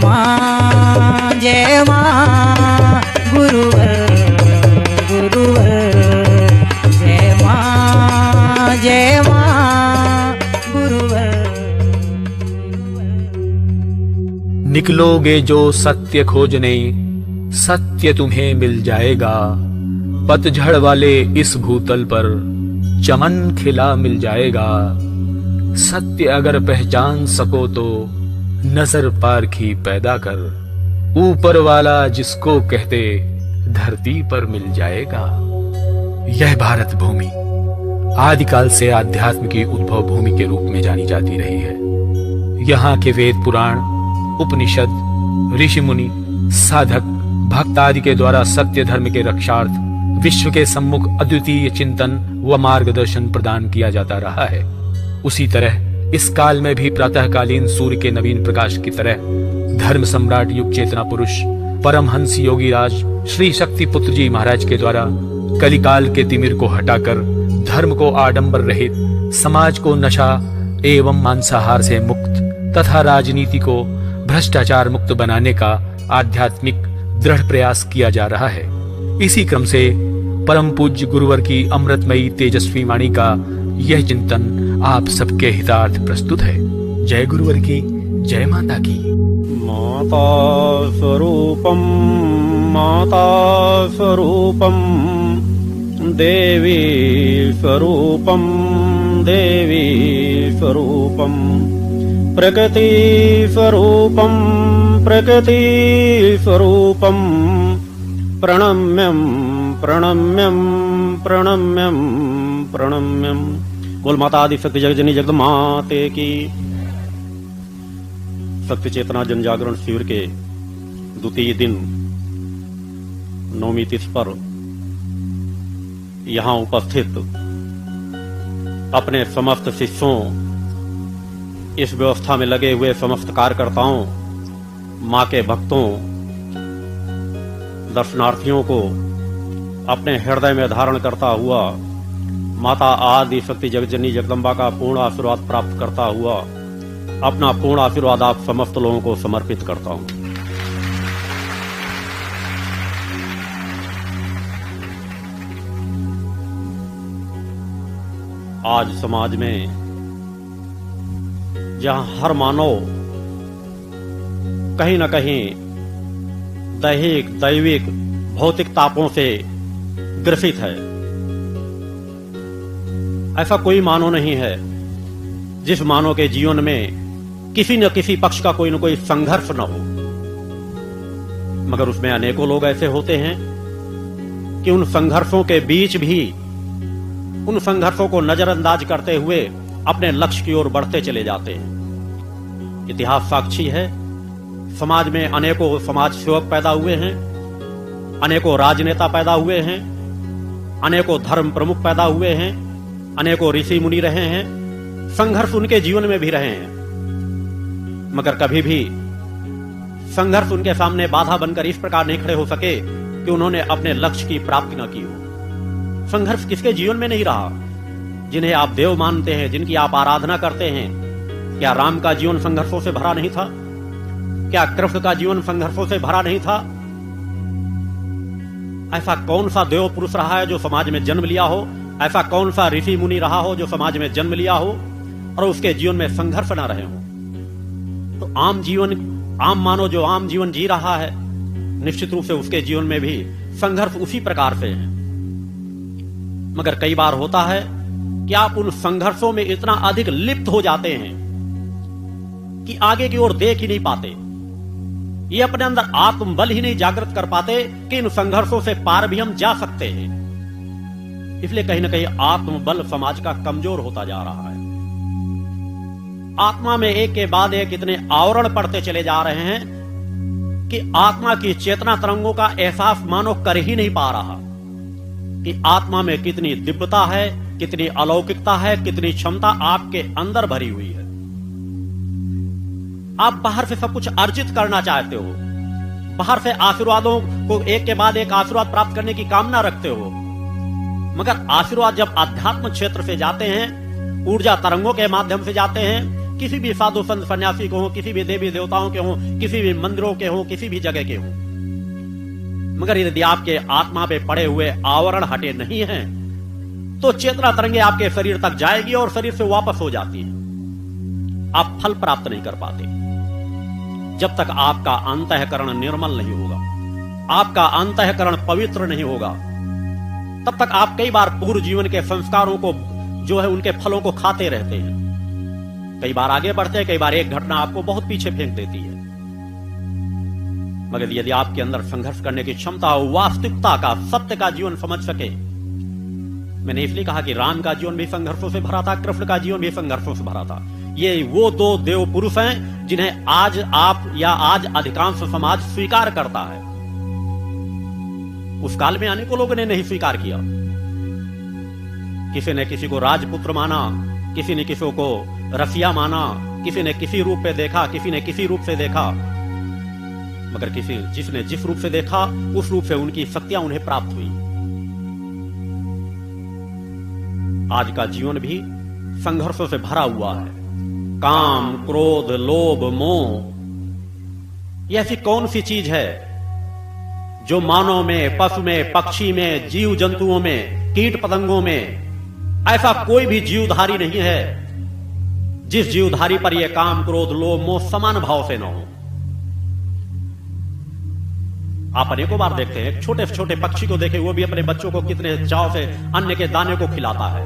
माँ जय माँ गुरुवर गुरुवर जय माँ गुरुवर। निकलोगे जो सत्य खोजने, सत्य तुम्हें मिल जाएगा। पतझड़ वाले इस भूतल पर चमन खिला मिल जाएगा। सत्य अगर पहचान सको तो नजर पारखी पैदा कर। ऊपर वाला जिसको कहते धरती पर मिल जाएगा। यह भारत भूमि आदिकाल से आध्यात्म की उद्भव भूमि के रूप में जानी जाती रही है। यहाँ के वेद पुराण, उपनिषद, ऋषि मुनि, साधक, भक्त आदि के द्वारा सत्य धर्म के रक्षार्थ विश्व के सम्मुख अद्वितीय चिंतन व मार्गदर्शन प्रदान किया जाता रहा है। उसी तरह इस काल में भी प्रातःकालीन सूर्य के नवीन प्रकाश की तरह धर्म सम्राट युग चेतना पुरुष परमहंस योगी राज श्री शक्ति पुत्र जी महाराज के द्वारा कलिकाल के तिमिर को हटाकर धर्म को आडंबर रहित, समाज को नशा एवं मांसाहार से मुक्त तथा राजनीति को भ्रष्टाचार मुक्त बनाने का आध्यात्मिक दृढ़ प्रयास किया जा रहा है। इसी क्रम से परम पूज्य गुरुवर की अमृतमयी तेजस्वी वाणी का यह चिंतन आप सबके हितार्थ प्रस्तुत है। जय गुरुवर की, जय माता की। माता स्वरूपम देवी स्वरूपम देवी स्वरूपम प्रकृति स्वरूपम प्रकृति स्वरूपम प्रणम्यम प्रणम्यम प्रणम्यम प्रणम्यम। बोल माता आदि शक्ति जगजनी जगदम्बा माते की। शक्ति चेतना जन जागरण शिविर के द्वितीय दिन नौमी तिथि पर यहाँ उपस्थित अपने समस्त शिष्यों, इस व्यवस्था में लगे हुए समस्त कार्यकर्ताओं, मां के भक्तों, दर्शनार्थियों को अपने हृदय में धारण करता हुआ माता आदि शक्ति जगजनी जगदम्बा का पूर्ण आशीर्वाद प्राप्त करता हुआ अपना पूर्ण आशीर्वाद आप समस्त लोगों को समर्पित करता हूं। आज समाज में जहां हर मानव कहीं न कहीं दैहिक, दैविक, भौतिक तापों से ग्रसित है, ऐसा कोई मानव नहीं है जिस मानव के जीवन में किसी न किसी पक्ष का कोई न कोई संघर्ष न हो। मगर उसमें अनेकों लोग ऐसे होते हैं कि उन संघर्षों के बीच भी उन संघर्षों को नजरअंदाज करते हुए अपने लक्ष्य की ओर बढ़ते चले जाते हैं। इतिहास साक्षी है, समाज में अनेकों समाज सेवक पैदा हुए हैं, अनेकों राजनेता पैदा हुए हैं, अनेकों धर्म प्रमुख पैदा हुए हैं, अनेकों ऋषि मुनि रहे हैं, संघर्ष उनके जीवन में भी रहे हैं। मगर कभी भी संघर्ष उनके सामने बाधा बनकर इस प्रकार नहीं खड़े हो सके कि उन्होंने अपने लक्ष्य की प्राप्ति न की हो। संघर्ष किसके जीवन में नहीं रहा? जिन्हें आप देव मानते हैं, जिनकी आप आराधना करते हैं, क्या राम का जीवन संघर्षों से भरा नहीं था? क्या कृष्ण का जीवन संघर्षों से भरा नहीं था? ऐसा कौन सा देव पुरुष रहा है जो समाज में जन्म लिया हो? ऐसा कौन सा ऋषि मुनि रहा हो जो समाज में जन्म लिया हो और उसके जीवन में संघर्ष ना रहे हो? तो आम मानव जो आम जीवन जी रहा है, निश्चित रूप से उसके जीवन में भी संघर्ष उसी प्रकार से है। मगर कई बार होता है कि आप उन संघर्षों में इतना अधिक लिप्त हो जाते हैं कि आगे की ओर देख ही नहीं पाते। ये अपने अंदर आत्मबल ही नहीं जागृत कर पाते कि इन संघर्षों से पार भी हम जा सकते हैं। इसलिए कहीं ना कहीं आत्मबल समाज का कमजोर होता जा रहा है। आत्मा में एक के बाद एक इतने आवरण पड़ते चले जा रहे हैं कि आत्मा की चेतना तरंगों का एहसास मानो कर ही नहीं पा रहा कि आत्मा में कितनी दिव्यता है, कितनी अलौकिकता है, कितनी क्षमता आपके अंदर भरी हुई है। आप बाहर से सब कुछ अर्जित करना चाहते हो, बाहर से आशीर्वादों को एक के बाद एक आशीर्वाद प्राप्त करने की कामना रखते हो, मगर आशीर्वाद जब आध्यात्म क्षेत्र से जाते हैं, ऊर्जा तरंगों के माध्यम से जाते हैं, किसी भी साधु संत सन्यासी के हों, किसी भी देवी देवताओं के हों, किसी भी मंदिरों के हों, किसी भी जगह के हों, मगर यदि आपके आत्मा पे पड़े हुए आवरण हटे नहीं हैं, तो चेतना तरंगे आपके शरीर तक जाएगी और शरीर से वापस हो जाती है। आप फल प्राप्त नहीं कर पाते जब तक आपका अंतःकरण निर्मल नहीं होगा, आपका अंतःकरण पवित्र नहीं होगा। तब तक आप कई बार पूर्व जीवन के संस्कारों को जो है उनके फलों को खाते रहते हैं। कई बार आगे बढ़ते हैं, कई बार एक घटना आपको बहुत पीछे फेंक देती है। मगर यदि आपके अंदर संघर्ष करने की क्षमता हो, वास्तविकता का, सत्य का जीवन समझ सके। मैंने इसलिए कहा कि राम का जीवन भी संघर्षों से भरा था, कृष्ण का जीवन भी संघर्षों से भरा था। ये वो दो देव पुरुष हैं जिन्हें आज आप या आज अधिकांश समाज स्वीकार करता है। उस काल में अनेकों लोगों ने नहीं स्वीकार किया। किसी ने किसी को राजपुत्र माना, किसी ने किसी को रसिया माना, किसी ने किसी रूप पे देखा, किसी ने किसी रूप से देखा। मगर जिसने जिस रूप से देखा उस रूप से उनकी शक्तियां उन्हें प्राप्त हुई। आज का जीवन भी संघर्षों से भरा हुआ है। काम, क्रोध, लोभ, मोह, ये ऐसी कौन सी चीज है जो मानव में, पशु में, पक्षी में, जीव जंतुओं में, कीट पतंगों में ऐसा कोई भी जीवधारी नहीं है जिस जीवधारी पर यह काम, क्रोध, लोभ, मोह समान भाव से न हो। आप अनेकों बार देखते हैं, छोटे से छोटे पक्षी को देखें, वो भी अपने बच्चों को कितने चाव से अन्न के दाने को खिलाता है,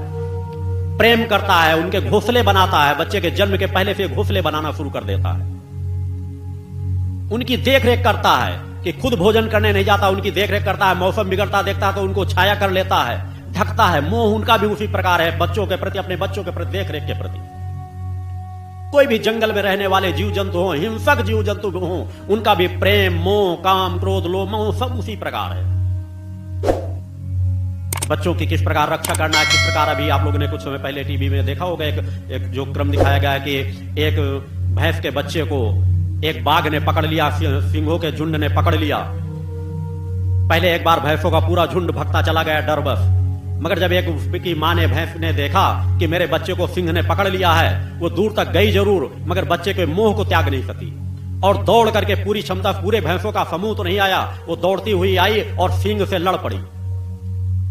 प्रेम करता है, उनके घोंसले बनाता है। बच्चे के जन्म के पहले से घोंसले बनाना शुरू कर देता है। उनकी देखरेख करता है कि खुद भोजन करने नहीं जाता, उनकी देखरेख करता है। मौसम बिगड़ता देखता है तो उनको छाया कर लेता है, ढकता है। मोह उनका भी उसी प्रकार है, बच्चों के प्रति, अपने बच्चों के प्रति, देखरेख के प्रति। कोई भी जंगल में रहने वाले जीव जंतु हो, हिंसक जीव जंतु हो, उनका भी प्रेम, मोह, काम, क्रोध, लोभ, मोह सब उसी प्रकार है। बच्चों की किस प्रकार रक्षा करना है, किस प्रकार, अभी आप लोगों ने कुछ समय पहले टीवी में देखा होगा, एक जो क्रम दिखाया गया है कि एक भैंस के बच्चे को एक बाघ ने पकड़ लिया, सिंहों के झुंड ने पकड़ लिया। पहले एक बार भैंसों का पूरा झुंड भगता चला गया डर बस, मगर जब एक उसकी मां ने, भैंस ने देखा कि मेरे बच्चे को सिंह ने पकड़ लिया है, वो दूर तक गई जरूर मगर बच्चे के मोह को त्याग नहीं सकी और दौड़ करके पूरी क्षमता, पूरे भैंसों का समूह तो नहीं आया, वो दौड़ती हुई आई और सिंह से लड़ पड़ी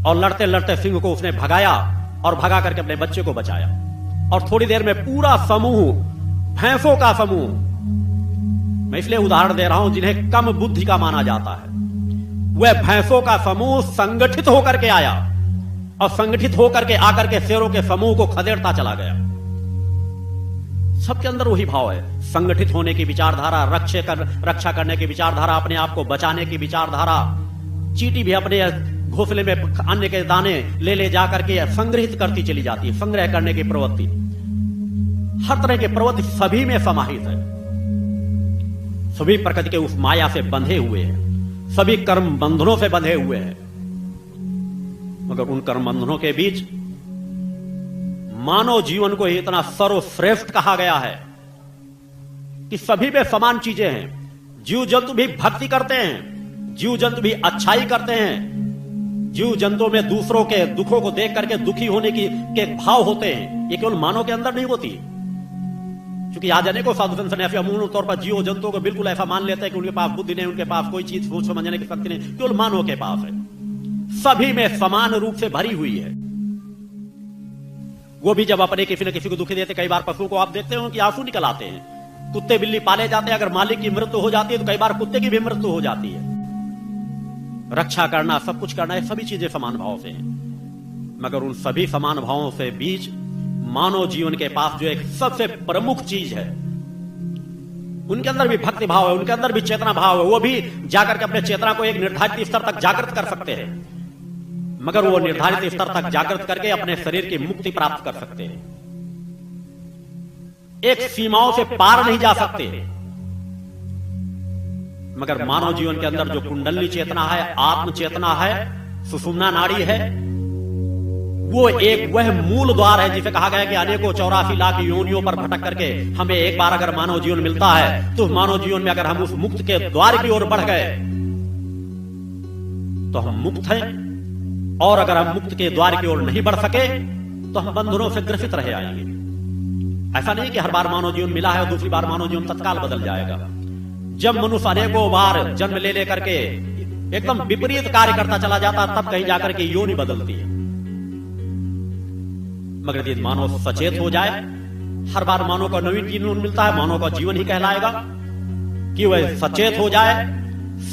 और लड़ते लड़ते सिंह को उसने भगाया और भगा करके अपने बच्चे को बचाया। और थोड़ी देर में पूरा समूह, भैंसों का समूह, मैं इसलिए उदाहरण दे रहा हूं जिन्हें कम बुद्धि का माना जाता है, वह भैंसों का समूह संगठित होकर के आया और संगठित होकर के आकर के शेरों के समूह को खदेड़ता चला गया। सबके अंदर वही भाव है, संगठित होने की विचारधारा, रक्षा करने की विचारधारा, अपने आप को बचाने की विचारधारा। चींटी भी अपने घोंसले में अन्न के दाने ले जा करके संग्रहित करती चली जाती है, संग्रह करने की प्रवृत्ति। हर तरह की प्रवृत्ति सभी में समाहित है। सभी प्रकृति के उस माया से बंधे हुए हैं, सभी कर्म बंधनों से बंधे हुए हैं। मगर उन कर्म बंधनों के बीच मानव जीवन को इतना सर्वश्रेष्ठ कहा गया है कि सभी में समान चीजें हैं। जीव जंतु भी भक्ति करते हैं, जीव जंतु भी अच्छाई करते हैं, जीव जंतुओं में दूसरों के दुखों को देख करके दुखी होने के भाव होते हैं। ये केवल मानव के अंदर नहीं होती, क्योंकि आज अनेकों साधु संत सन्यासी अमूल तौर पर जीव जंतुओं को बिल्कुल ऐसा मान लेते हैं कि उनके पास बुद्धि नहीं, उनके पास कोई चीज सोच समझने की शक्ति नहीं, केवल मानव के पास है। सभी में समान रूप से भरी हुई है। वो भी जब अपने किसी न किसी को दुखी देते, कई बार पशुओं को आप देखते हो कि आंसू निकल आते हैं। कुत्ते बिल्ली पाले जाते हैं, अगर मालिक की मृत्यु हो जाती है तो कई बार कुत्ते की भी मृत्यु हो जाती है। रक्षा करना, सब कुछ करना, ये सभी चीजें समान भाव से हैं। मगर उन सभी समान भावों से बीच मानव जीवन के पास जो एक सबसे प्रमुख चीज है, उनके अंदर भी भक्ति भाव है, उनके अंदर भी चेतना भाव है। वो भी जाकर के अपने चेतना को एक निर्धारित स्तर तक जागृत कर सकते हैं, मगर वो निर्धारित स्तर तक जागृत करके अपने शरीर की मुक्ति प्राप्त कर सकते हैं। एक सीमाओं से पार नहीं जा सकते। मगर मानव जीवन के अंदर जो कुंडली चेतना है, आत्म चेतना है, सुषुम्ना नाड़ी है, वो एक वह मूल द्वार है जिसे कहा गया कि अनेकों 84 लाख योनियों पर भटक करके हमें एक बार अगर मानव जीवन मिलता है तो मानव जीवन में अगर हम उस मुक्त के द्वार की ओर बढ़ गए तो हम मुक्त हैं, और अगर हम मुक्त के द्वार की ओर नहीं बढ़ सके तो हम बंधनों से ग्रसित रह आएंगे। ऐसा नहीं कि हर बार मानव जीवन मिला है और दूसरी बार मानव जीवन तत्काल बदल जाएगा। जब मनुष्य अनेकों बार जन्म ले लेकर के एकदम विपरीत कार्य करता चला जाता, तब कहीं जाकर के योनि बदलती है। मगर यदि मानव सचेत हो जाए, हर बार मानव को नवीन जीवन मिलता है, मानव का जीवन ही कहलाएगा कि वह सचेत हो जाए,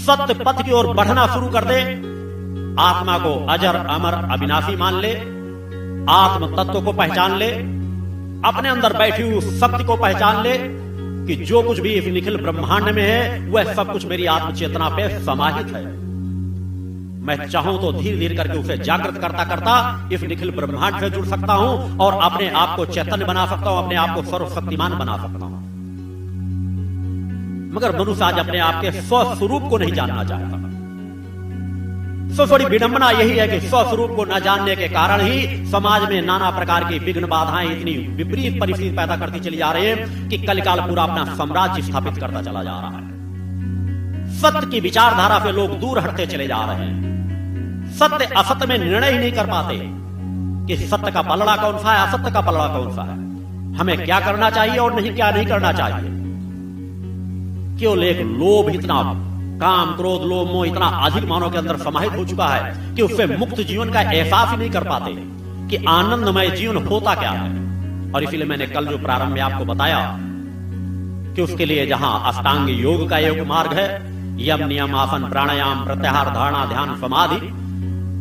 सत्य पथ की ओर बढ़ना शुरू कर दे, आत्मा को अजर अमर अविनाशी मान ले, आत्म तत्व को पहचान ले, अपने अंदर बैठी हुई शक्ति को पहचान ले कि जो कुछ भी इस निखिल ब्रह्मांड में है वह सब कुछ मेरी आत्म चेतना पे समाहित है। मैं चाहूं तो धीरे धीरे करके उसे जागृत करता करता इस निखिल ब्रह्मांड से जुड़ सकता हूं और अपने आप को चैतन्य बना सकता हूं, अपने आप को सर्वशक्तिमान बना सकता हूं। मगर मनुष्य आज अपने आप के स्वस्वरूप को नहीं जानना चाहता। तो बड़ी विडंबना यही है कि स्वस्वरूप को न जानने के कारण ही समाज में नाना प्रकार की विघ्न बाधाएं इतनी विपरीत परिस्थिति पैदा करती चली जा रही है कि कलिकाल पूरा अपना साम्राज्य स्थापित करता चला जा रहा है। सत्य की विचारधारा से लोग दूर हटते चले जा रहे हैं। सत्य असत्य में निर्णय ही नहीं कर पाते कि सत्य का पलड़ा कौन सा है, असत्य का पलड़ा कौन सा है, हमें क्या करना चाहिए और क्या नहीं करना चाहिए। केवल एक लोभ, इतना काम क्रोध लोभ मोह इतना अधिक मानव के अंदर समाहित हो चुका है कि उससे मुक्त जीवन का एहसास ही नहीं कर पाते कि आनंदमय जीवन होता क्या है। और इसीलिए मैंने कल जो प्रारंभ में आपको बताया कि उसके लिए जहां अष्टांग योग का योग मार्ग है, यम नियम आसन प्राणायाम प्रत्याहार धारणा ध्यान समाधि,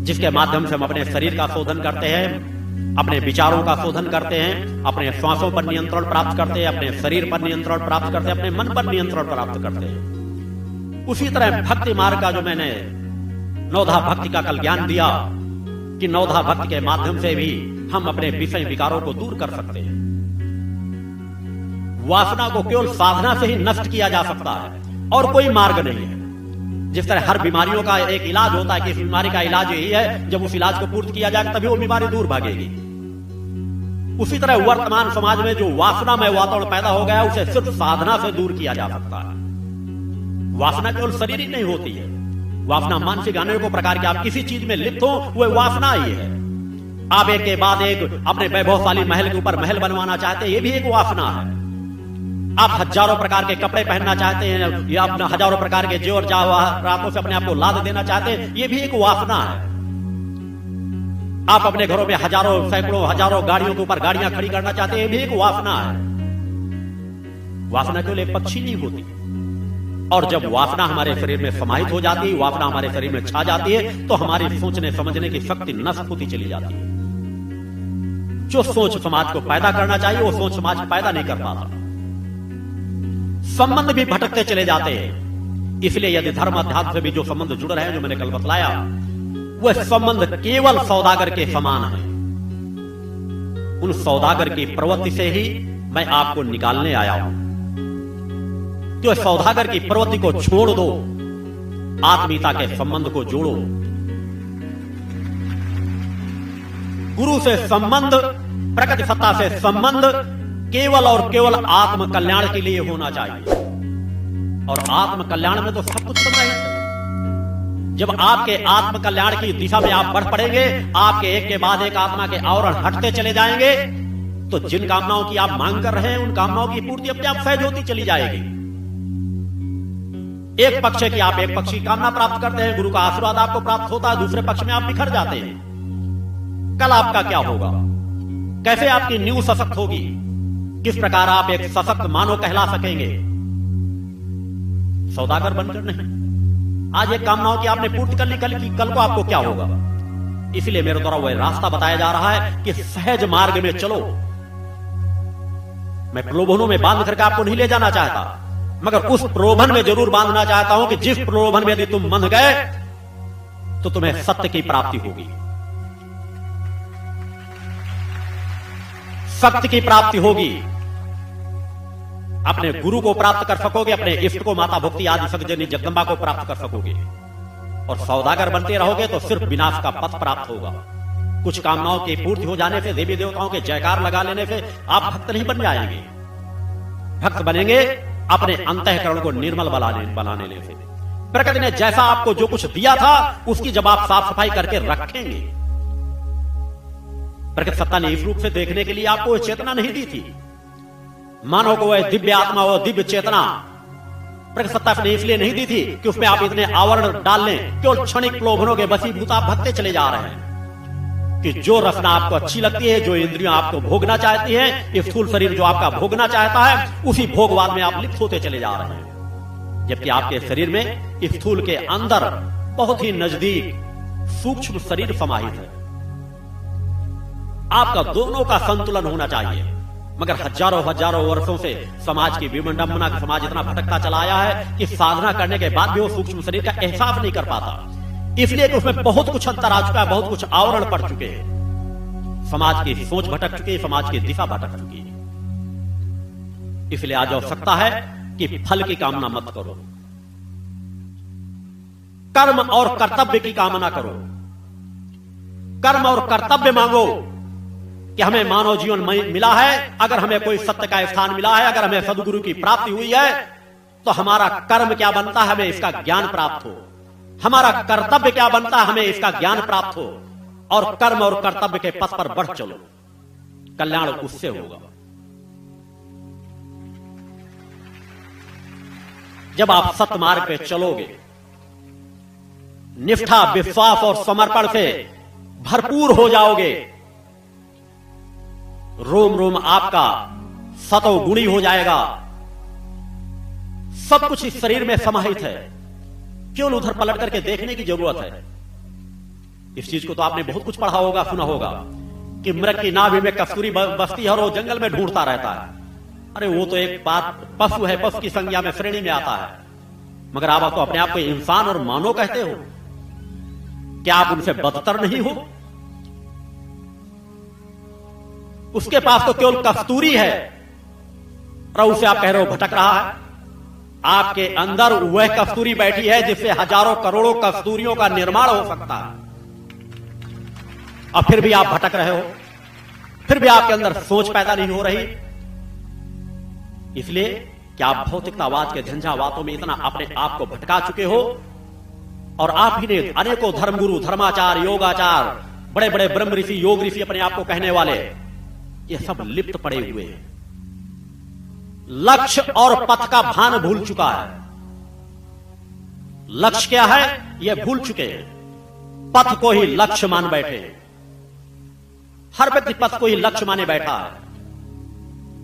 जिसके माध्यम से हम अपने शरीर का शोधन करते हैं, अपने विचारों का शोधन करते हैं, अपने श्वासों पर नियंत्रण प्राप्त करते हैं, अपने शरीर पर नियंत्रण प्राप्त करते हैं, अपने मन पर नियंत्रण प्राप्त करते हैं। उसी तरह भक्ति मार्ग का जो मैंने नवधा भक्ति का कल ज्ञान दिया कि नवधा भक्ति के माध्यम से भी हम अपने विषय विकारों को दूर कर सकते हैं। वासना को केवल साधना से ही नष्ट किया जा सकता है और कोई मार्ग नहीं है। जिस तरह हर बीमारियों का एक इलाज होता है कि इस बीमारी का इलाज यही है, जब उस इलाज को पूर्ण किया जाएगा तभी वो बीमारी दूर भागेगी। उसी तरह वर्तमान समाज में जो वासनामय वातावरण पैदा हो गया उसे सिर्फ साधना से दूर किया जा सकता है। वासना केवल शरीर ही नहीं होती है, वासना मानसिक अनेकों प्रकार की, आप किसी चीज में लिप्त हो वह वासना ही है। आप एक के बाद एक अपने वैभवशाली महल के ऊपर महल बनवाना चाहते हैं, ये भी एक वासना है। आप हजारों प्रकार के कपड़े पहनना चाहते हैं या अपना हजारों प्रकार के जेवर जवाहरातों से अपने आप को लाद देना चाहते हैं, ये भी एक वासना है। आप अपने घरों में हजारों सैकड़ों हजारों गाड़ियों के ऊपर गाड़ियां खड़ी करना चाहते हैं, ये भी एक वासना है। वासना केवल एक पक्षी नहीं होती। और जब वासना हमारे शरीर में समाहित हो जाती है, वासना हमारे शरीर में छा जाती है, तो हमारी सोचने समझने की शक्ति नष्ट होती चली जाती है। जो सोच समाज को पैदा करना चाहिए वो सोच समाज पैदा नहीं कर पाता। संबंध भी भटकते चले जाते हैं। इसलिए यदि धर्म अध्यात्म से भी जो संबंध जुड़ रहे हैं, जो मैंने कल बतलाया, वह संबंध केवल सौदागर के समान है। उन सौदागर की प्रवृत्ति से ही मैं आपको निकालने आया हूं। तो सौदागर की प्रवृत्ति को छोड़ दो, आत्मीयता के संबंध को जोड़ो। गुरु से संबंध, प्रकृति सत्ता से संबंध केवल और केवल आत्म कल्याण के लिए होना चाहिए। और आत्म कल्याण में तो सब कुछ समाहित है। जब आपके आत्म कल्याण की दिशा में आप बढ़ पड़ेंगे, आपके एक के बाद एक आत्मा के आवरण हटते चले जाएंगे, तो जिन कामनाओं की आप मांग कर रहे हैं उन कामनाओं की पूर्ति अपने आप सहज होती चली जाएगी। एक पक्ष है कि आप एक पक्ष की कामना प्राप्त करते हैं, गुरु का आशीर्वाद आपको प्राप्त होता है, दूसरे पक्ष में आप बिखर जाते हैं। कल आपका क्या होगा? कैसे आपकी नींव सशक्त होगी? किस प्रकार आप एक सशक्त मानव कहला सकेंगे? सौदागर बनकर नहीं। आज एक कामनाओं की आपने पूर्ति कर ली, कल को आपको क्या होगा? इसलिए मेरे द्वारा वह रास्ता बताया जा रहा है कि सहज मार्ग में चलो। मैं प्रलोभनों में बांध करके आपको नहीं ले जाना चाहता, मगर उस प्रलोभन में जरूर बांधना चाहता हूं कि जिस प्रलोभन में यदि तुम बंध गए तो तुम्हें सत्य की प्राप्ति होगी, सत्य की प्राप्ति होगी। अपने गुरु को प्राप्त कर सकोगे, अपने इष्ट को माता भक्ति आदि सगजनी जगदम्बा को प्राप्त कर सकोगे। और सौदागर बनते रहोगे तो सिर्फ विनाश का पथ प्राप्त होगा। कुछ कामनाओं की पूर्ति हो जाने से, देवी देवताओं के जयकार लगा लेने से आप भक्त नहीं बन जाएंगे। भक्त बनेंगे अपने अंतःकरण को निर्मल बनाने से। प्रकृति ने जैसा आपको जो कुछ दिया था उसकी जब आप साफ सफाई करके रखेंगे, प्रकृति सत्ता ने इस रूप से देखने के लिए आपको चेतना नहीं दी थी, मानव को वह दिव्य आत्मा, वह दिव्य चेतना प्रकृति सत्ता ने इसलिए नहीं दी थी कि उसमें आप इतने आवरण डाल लें, केवल क्षणिक प्रलोभनों के वशीभूत आप भगते चले जा रहे हैं कि जो रचना आपको अच्छी लगती है, जो इंद्रियां आपको भोगना चाहती हैं, ये स्थूल शरीर जो आपका भोगना चाहता है, उसी भोगवाद में आप लिप्त होते चले जा रहे हैं। जबकि आपके शरीर में स्थूल के अंदर बहुत ही नजदीक सूक्ष्म शरीर समाहित है। आपका दोनों का संतुलन होना चाहिए। मगर हजारों हजारों वर्षों से समाज की विडंबना, समाज इतना भटकता चला आया है कि साधना करने के बाद भी वो सूक्ष्म शरीर का एहसास नहीं कर पाता, इसलिए कि उसमें बहुत कुछ अंतर आ चुका है, बहुत कुछ आवरण पड़ चुके हैं। समाज की सोच भटक चुकी है, समाज की दिशा भटक चुकी है। इसलिए आज आवश्यकता है कि फल की कामना मत करो, कर्म और कर्तव्य की कामना करो। कर्म और कर्तव्य मांगो कि हमें मानव जीवन मिला है, अगर हमें कोई सत्य का स्थान मिला है, अगर हमें सदगुरु की प्राप्ति हुई है, तो हमारा कर्म क्या बनता है, हमें इसका ज्ञान प्राप्त हो। हमारा कर्तव्य क्या बनता है, हमें इसका ज्ञान प्राप्त हो। और कर्म और कर्तव्य के पथ पर बढ़ चलो, कल्याण उससे होगा। जब आप सत्य मार्ग पे चलोगे, निष्ठा, विश्वास और समर्पण से भरपूर हो जाओगे, रोम रोम आपका सतो गुणी हो जाएगा। सब कुछ इस शरीर में समाहित है, केवल उधर पलट करके देखने की जरूरत है। इस चीज को तो आपने बहुत कुछ पढ़ा होगा, सुना होगा कि मृग की नाभि में कस्तूरी बसती है और वो जंगल में ढूंढता रहता है। अरे वो तो एक बात पशु है, पशु की संज्ञा में श्रेणी में आता है। मगर आप तो अपने आप को इंसान और मानव कहते हो, क्या आप उनसे बदतर नहीं हो? उसके पास तो केवल कस्तूरी है और उसे आप कह रहे हो भटक रहा है। आपके अंदर वह कस्तूरी बैठी है जिससे हजारों करोड़ों कस्तूरियों का निर्माण हो सकता है, और फिर भी आप भटक रहे हो, फिर भी आपके अंदर सोच पैदा नहीं हो रही। इसलिए कि आप भौतिकतावाद के झंझावातों में इतना अपने आप को भटका चुके हो, और आप ही ने अनेकों धर्मगुरु, धर्माचार, योगाचार, बड़े बड़े ब्रह्म ऋषि, योग ऋषि अपने आप को कहने वाले, ये सब लिप्त पड़े हुए हैं। लक्ष्य और पथ का भान भूल चुका है। लक्ष्य क्या है यह भूल चुके हैं, पथ को ही लक्ष्य मान बैठे हैं। हर व्यक्ति पथ को ही लक्ष्य माने बैठा है।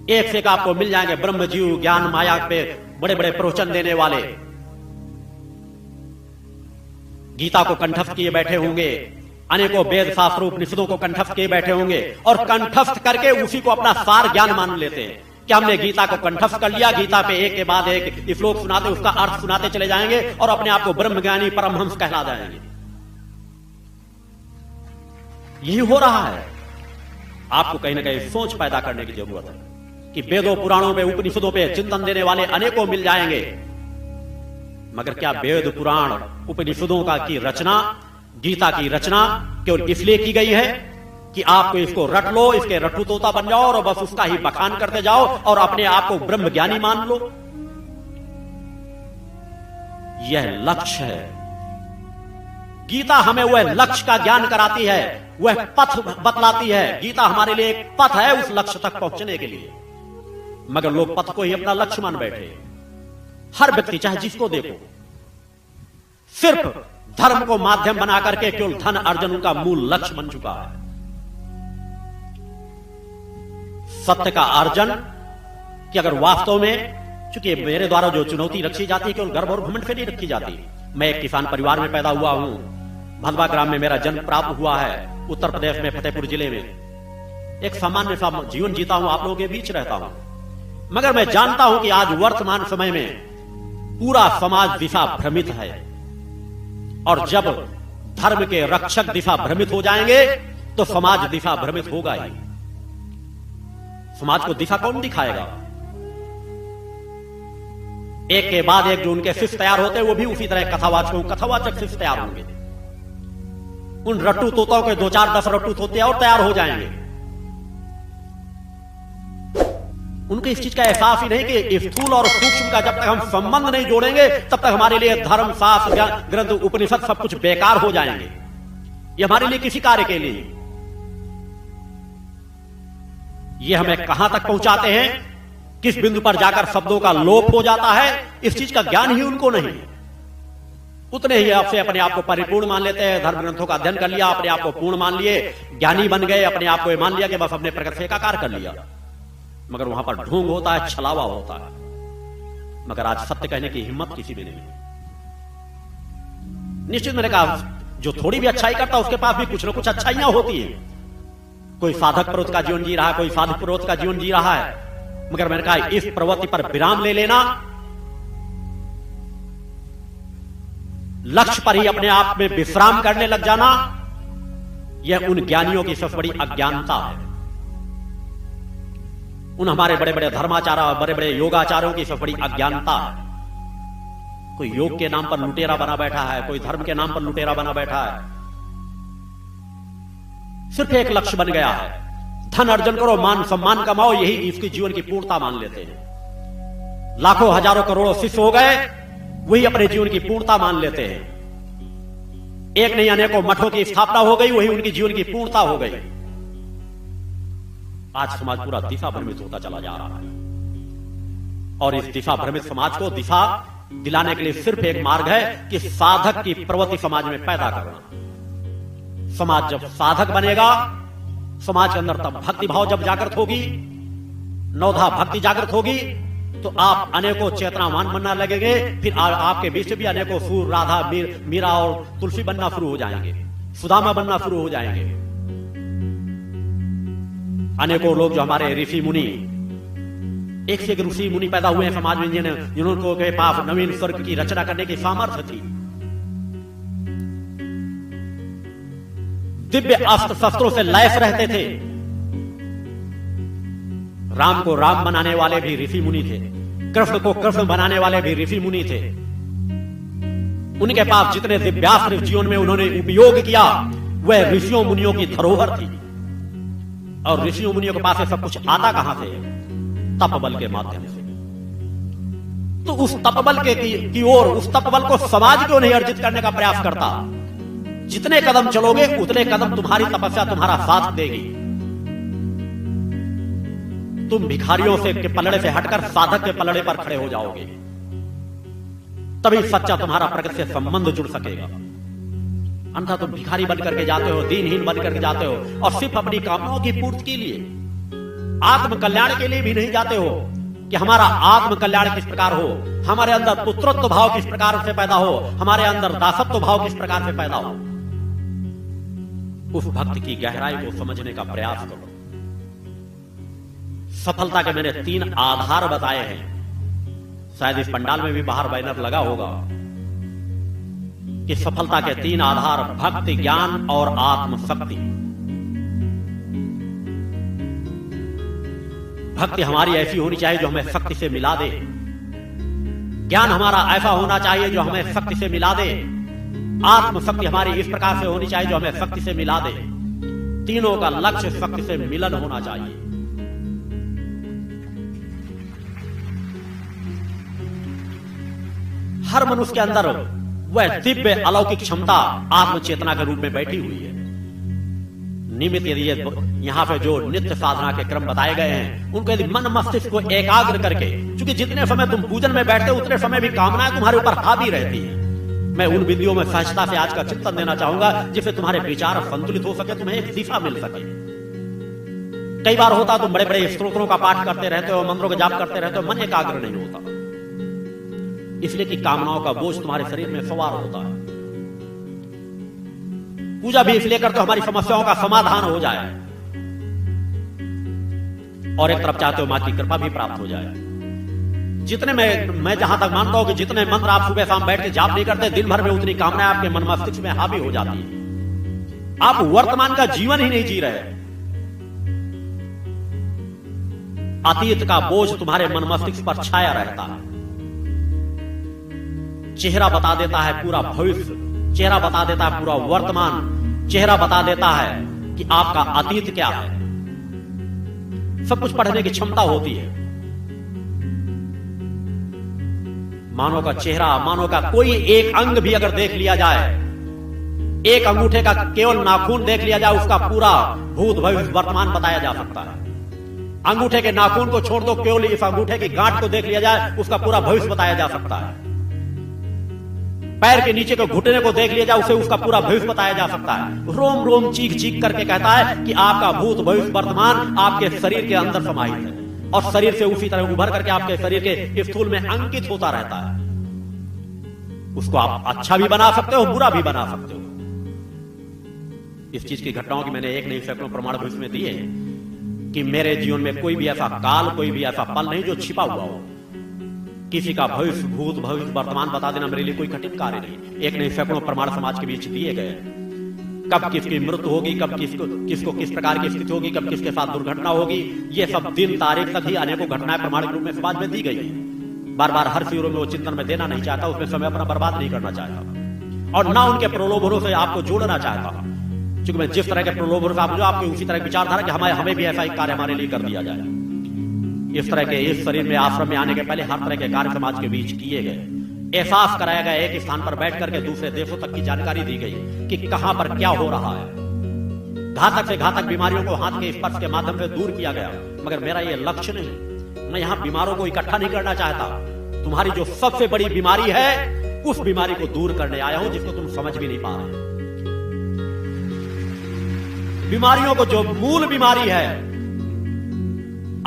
एक से एक आपको मिल जाएंगे ब्रह्म जीव ज्ञान माया पे बड़े बड़े प्रवचन देने वाले, गीता को कंठस्थ किए बैठे होंगे, अनेकों वेद शास्त्र उपनिषदों को कंठस्थ किए बैठे होंगे, और कंठस्थ करके उसी को अपना सार ज्ञान मान लेते हैं कि हमने गीता को कंठस्थ कर लिया। गीता पे एक के बाद एक श्लोक सुनाते, उसका अर्थ सुनाते चले जाएंगे और अपने आप को ब्रह्मज्ञानी परमहंस कहला जाएंगे। यही हो रहा है। आपको कहीं ना कहीं सोच पैदा करने की जरूरत है कि वेदों, पुराणों पे, उपनिषदों पे चिंतन देने वाले अनेकों मिल जाएंगे, मगर क्या वेद, पुराण, उपनिषदों का की रचना, गीता की रचना केवल इसलिए की गई है कि आपको इसको रट लो, इसके रट्टू तोता बन जाओ और बस उसका ही बखान करते जाओ और अपने आप को ब्रह्म ज्ञानी मान लो? यह लक्ष्य है। गीता हमें वह लक्ष्य का ज्ञान कराती है, वह पथ बतलाती है। गीता हमारे लिए एक पथ है उस लक्ष्य तक पहुंचने के लिए, मगर लोग पथ को ही अपना लक्ष्य मान बैठे। हर व्यक्ति, चाहे जिसको देखो, सिर्फ धर्म को माध्यम बना करके केवल धन अर्जन उनका मूल लक्ष्य बन चुका है। सत्य का अर्जन कि अगर वास्तव में, चूंकि मेरे द्वारा जो चुनौती रखी जाती है केवल गर्व और घमंड से नहीं रखी जाती। मैं एक किसान परिवार में पैदा हुआ हूं, भदवा ग्राम में मेरा जन्म प्राप्त हुआ है, उत्तर प्रदेश में फतेहपुर जिले में। एक सामान्य सा जीवन जीता हूं, आप लोगों के बीच रहता हूं, मगर मैं जानता हूं कि आज वर्तमान समय में पूरा समाज दिशा भ्रमित है, और जब धर्म के रक्षक दिशा भ्रमित हो जाएंगे तो समाज दिशा भ्रमित होगा ही। समाज को दिशा कौन दिखाएगा? एक के बाद एक जो उनके शिष्य तैयार होते हैं, वो भी उसी तरह कथावाचक शिष्य तैयार होंगे। उन रट्टू तोताओं के 2-4-10 रट्टू तोते और तैयार हो जाएंगे। उनको इस चीज का एहसास ही नहीं कि स्थूल और सूक्ष्म का जब तक हम संबंध नहीं जोड़ेंगे, तब तक हमारे लिए धर्म, शास्त्र, ग्रंथ, उपनिषद सब कुछ बेकार हो जाएंगे। ये हमारे लिए किसी कार्य के लिए, ये हमें कहां तक पहुंचाते हैं किस बिंदु पर जाकर शब्दों का लोप हो जाता है, इस चीज का ज्ञान ही उनको नहीं है। उतने ही आपसे अपने आप को परिपूर्ण मान लेते हैं, धर्म ग्रंथों का अध्ययन कर लिया, अपने आप को पूर्ण मान लिए, ज्ञानी बन गए, अपने आप को ये मान लिया कि बस अपने प्रकृति से एकाकार कर लिया। मगर वहां पर ढोंग होता है, छलावा होता है। मगर आज सत्य कहने की हिम्मत किसी में नहीं। निश्चित मैंने कहा, जो थोड़ी भी अच्छाई करता उसके पास भी कुछ ना कुछ अच्छाइयां होती है। कोई साधक प्रवृत्ति का जीवन जी रहा है, कोई साधक प्रवृत्ति का जीवन जी रहा है। मगर मैंने कहा, इस प्रवृत्ति पर विराम ले लेना, लक्ष्य पर ही अपने आप में विश्राम करने लग जाना, यह उन ज्ञानियों की सबसे बड़ी अज्ञानता है। उन हमारे बड़े बड़े धर्माचार्य, बड़े बड़े योगाचार्यों की सबसे बड़ी अज्ञानता है। कोई योग के नाम पर लुटेरा बना बैठा है, कोई धर्म के नाम पर लुटेरा बना बैठा है। सिर्फ एक लक्ष्य बन गया है, धन अर्जन करो, मान सम्मान कमाओ, यही इसकी जीवन की पूर्णता मान लेते हैं। लाखों हजारों करोड़ों शिष्य हो गए, वही अपने जीवन की पूर्णता मान लेते हैं। एक नहीं अनेकों मठों की स्थापना हो गई, वही उनकी जीवन की पूर्णता हो गई। आज समाज पूरा दिशा भ्रमित होता चला जा रहा है, और इस दिशा भ्रमित समाज को दिशा दिलाने के लिए सिर्फ एक मार्ग है कि साधक की प्रवृत्ति समाज में पैदा करना। समाज जब साधक बनेगा, समाज के अंदर तब भक्ति भाव जब जागृत होगी, नवधा भक्ति जागृत होगी, तो आप अनेकों चेतनावान बनना लगेंगे। फिर आपके बीच भी अनेकों सूर, राधा, मीरा और तुलसी बनना शुरू हो जाएंगे, सुदामा बनना शुरू हो जाएंगे। अनेकों लोग जो हमारे ऋषि मुनि, एक से एक ऋषि मुनि पैदा हुए हैं समाज में, जिन्होंने के पास नवीन स्वर्ग की रचना करने की सामर्थ्य थी। दिव्य अस्त्र शस्त्रों से लैस रहते थे। राम को राम बनाने वाले भी ऋषि मुनि थे, कृष्ण को कृष्ण बनाने वाले भी ऋषि मुनि थे। उनके पास जितने दिव्यास्त्र जीवन में उन्होंने उपयोग किया, वह ऋषियों मुनियों की धरोहर थी। और ऋषियों मुनियों के पास सब कुछ आता कहां से? तप बल के माध्यम से। तो उस तप बल की ओर, उस तप बल को समाज क्यों नहीं अर्जित करने का प्रयास करता? जितने कदम चलोगे उतने कदम तुम्हारी तपस्या तुम्हारा साथ देगी। तुम भिखारियों से के पलड़े से हटकर साधक के पलड़े पर खड़े हो जाओगे, तभी सच्चा तुम्हारा प्रकृति से संबंध जुड़ सकेगा। अन्यथा तुम भिखारी बन करके जाते हो, दीनहीन बन करके जाते हो, और सिर्फ अपनी कामनाओं की पूर्ति के लिए, आत्म कल्याण के लिए भी नहीं जाते हो कि हमारा आत्म कल्याण किस प्रकार हो, हमारे अंदर पुत्रत्व भाव किस प्रकार से पैदा हो, हमारे अंदर दासत्व भाव किस प्रकार से पैदा हो। उस भक्ति की गहराई को समझने का प्रयास करो। सफलता के मैंने 3 आधार बताए हैं। शायद इस पंडाल में भी बाहर बैनर लगा होगा कि सफलता के 3 आधार, भक्ति, ज्ञान और आत्मशक्ति। भक्ति हमारी ऐसी होनी चाहिए जो हमें शक्ति से मिला दे। ज्ञान हमारा ऐसा होना चाहिए जो हमें शक्ति से मिला दे। आत्मशक्ति हमारी इस प्रकार से होनी चाहिए जो हमें शक्ति से मिला दे। तीनों का लक्ष्य शक्ति से मिलन होना चाहिए। हर मनुष्य के अंदर वह दिव्य अलौकिक क्षमता आत्म चेतना के रूप में बैठी हुई है। नियमित यदि यहाँ पे जो नित्य साधना के क्रम बताए गए हैं, उनको यदि मन मस्तिष्क को एकाग्र करके, क्योंकि जितने समय तुम पूजन में बैठते हो उतने समय भी कामनाएं तुम्हारे ऊपर हावी रहती है। मैं उन बिंदुओं में सहजता से आज का चिंतन देना चाहूंगा जिससे तुम्हारे विचार संतुलित हो सके, तुम्हें एक दिशा मिल सके। कई बार होता तुम बड़े बड़े स्तोत्रों का पाठ करते रहते हो, मंत्रों का जाप करते रहते हो, मन एकाग्र नहीं होता, इसलिए कि कामनाओं का बोझ तुम्हारे शरीर में सवार होता है। पूजा भी इसलिए करते हो हमारी समस्याओं का समाधान हो जाए, और एक तरफ चाहते हो मां की कृपा भी प्राप्त हो जाए। जितने मैं जहां तक मानता हूं कि जितने मंत्र आप सुबह शाम बैठ के जाप नहीं करते, दिन भर में उतनी कामनाएं आपके मन मस्तिष्क में हावी हो जाती है। आप वर्तमान का जीवन ही नहीं जी रहे। अतीत का बोझ तुम्हारे मन मस्तिष्क पर छाया रहता है। चेहरा बता देता है पूरा भविष्य, चेहरा बता देता है पूरा वर्तमान, चेहरा बता देता है कि आपका अतीत क्या है। सब कुछ पढ़ने की क्षमता होती है। मानव का चेहरा, मानव का कोई एक अंग भी अगर देख लिया जाए, एक अंगूठे का केवल नाखून देख लिया जाए, उसका पूरा भूत भविष्य वर्तमान बताया जा सकता है। अंगूठे के नाखून को छोड़ दो, केवल इस अंगूठे की गांठ को देख लिया जाए, उसका पूरा भविष्य बताया जा सकता है। पैर के नीचे के घुटने को देख लिया जाए, उसे उसका पूरा भविष्य बताया जा सकता है। रोम रोम चीख चीख करके कहता है कि आपका भूत भविष्य वर्तमान आपके शरीर के अंदर समाहित है, और शरीर से उसी तरह उभर करके आपके शरीर के स्थूल में अंकित होता रहता है। उसको आप अच्छा भी बना सकते हो, बुरा भी बना सकते हो। इस चीज की घटनाओं की मैंने एक नहीं सैकड़ों प्रमाण भविष्य में दिए कि मेरे जीवन में कोई भी ऐसा काल, कोई भी ऐसा पल नहीं जो छिपा हुआ हो। किसी का भविष्य, भूत, भविष्य, वर्तमान बता देना मेरे लिए कोई कठिन कार्य नहीं। एक नहीं सैकड़ों प्रमाण समाज के बीच दिए गए। कब किसकी मृत्यु होगी, कब किसको किस प्रकार की स्थिति होगी, कब किसके साथ दुर्घटना होगी, ये सब दिन तारीख तक ही अनेकों घटनाएं प्रमाणिक रूप में समाज में दी गई। बार बार हर शिविरों में वो चिंतन में देना नहीं चाहता, उसमें समय अपना बर्बाद नहीं करना चाहता, और ना उनके प्रलोभनों से आपको जोड़ना चाहता। क्योंकि मैं जिस तरह के प्रलोभन से आप जो आपकी उसी तरह विचारधारा कि हमें भी ऐसा एक कार्य हमारे लिए कर दिया जाए। इस तरह के इस शरीर में आश्रम में आने के पहले हर तरह के कार्य समाज के बीच किए गए। एहसास कराया गया, एक स्थान पर बैठ करके दूसरे देशों तक की जानकारी दी गई कि कहां पर क्या हो रहा है। घातक से घातक बीमारियों को हाथ के स्पर्श के माध्यम से दूर किया गया। मगर मेरा यह लक्ष्य नहीं, मैं यहां बीमारों को इकट्ठा नहीं करना चाहता। तुम्हारी जो सबसे बड़ी बीमारी है, उस बीमारी को दूर करने आया हूं जिसको तुम समझ भी नहीं पा रहे। बीमारियों को, जो मूल बीमारी है,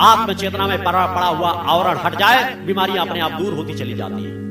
आत्म चेतना में पड़ा हुआ आवरण हट जाए, बीमारियां अपने आप दूर होती चली जाती है।